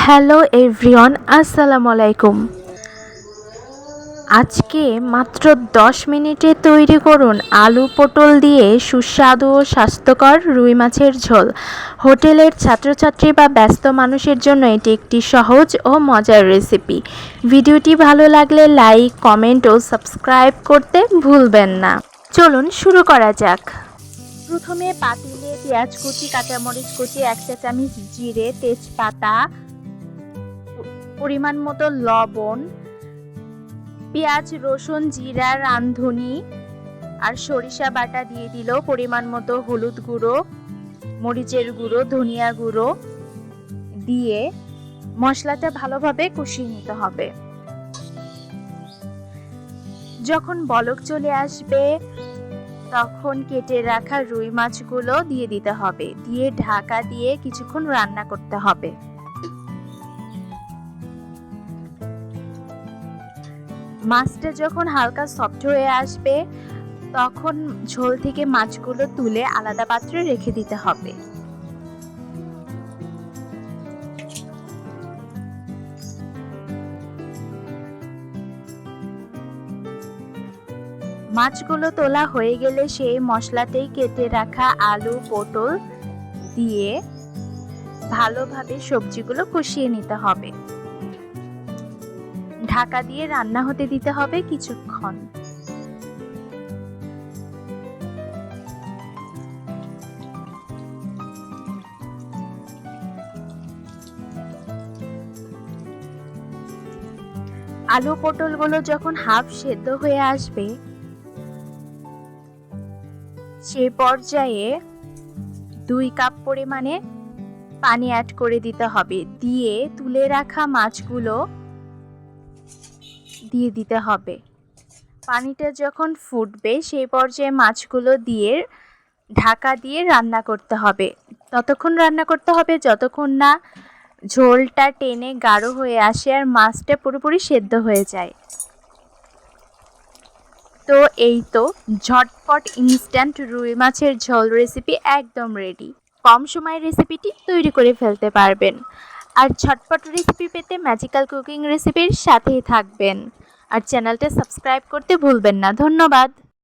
Hello everyone, আসসালামু আলাইকুম। আজকে মাত্র 10 মিনিটে তৈরি করুন আলু পটল দিয়ে সুস্বাদু ও স্বাস্থ্যকর রুই মাছের ঝোল। হোটেলের ছাত্রছাত্রী বা ব্যস্ত মানুষের জন্য এটি একটি সহজ ও মজার রেসিপি। ভিডিওটি ভালো লাগলে লাইক, কমেন্ট ও সাবস্ক্রাইব করতে ভুলবেন না। চলুন শুরু করা যাক। প্রথমে পাতিলে পেঁয়াজ কুচি, কাঁচামরিচ কুচি, 1 চা চামচ জিরে, তেজপাতা, পরিমাণ মতো লবণ, পেঁয়াজ, রসুন, জিরা, রাঁধুনি আর সরিষা বাটা দিয়ে দিল, পরিমাণ মতো হলুদ গুঁড়ো, মরিচের গুঁড়ো, ধনিয়া গুঁড়ো দিয়ে মশলাটা ভালোভাবে কষিয়ে নিতে হবে। যখন বলক চলে আসবে তখন কেটে রাখা রুই মাছগুলো দিয়ে দিতে হবে, দিয়ে ঢাকা দিয়ে কিছুক্ষণ রান্না করতে হবে। মাছটা যখন হালকা সফট হয়ে আসবে তখন ঝোল থেকে মাছগুলো তুলে আলাদা পাত্রে রেখে দিতে হবে। মাছগুলো তোলা হয়ে গেলে সেই মশলাতেই কেটে রাখা আলু পটল দিয়ে ভালোভাবে সবজিগুলো কষিয়ে নিতে হবে। ঢাকা দিয়ে রান্না হতে দিতে হবে কিছুক্ষণ। আলু পটলগুলো যখন হাফ সেদ্ধ হয়ে আসবে সে পর্যায়ে 2 কাপ পরিমাণে পানি অ্যাড করে দিতে হবে, দিয়ে তুলে রাখা মাছগুলো দিয়ে দিতে হবে। পানিটা যখন ফুটবে সেই পর্যায়ে মাছগুলো দিয়ে ঢাকা দিয়ে রান্না করতে হবে। ততক্ষণ রান্না করতে হবে যতক্ষণ না ঝোলটা টেনে গাঢ় হয়ে আসে আর মাছটা পুরোপুরি সেদ্ধ হয়ে যায়। তো এই তো ঝটপট ইনস্ট্যান্ট রুই মাছের ঝোল রেসিপি একদম রেডি। কম সময়ে রেসিপিটি তৈরি করে ফেলতে পারবেন। আর ঝটপট রেসিপি পেতে ম্যাজিক্যাল কুকিং রেসিপির সাথেই থাকবেন। আর চ্যানেলটা সাবস্ক্রাইব করতে ভুলবেন না। ধন্যবাদ।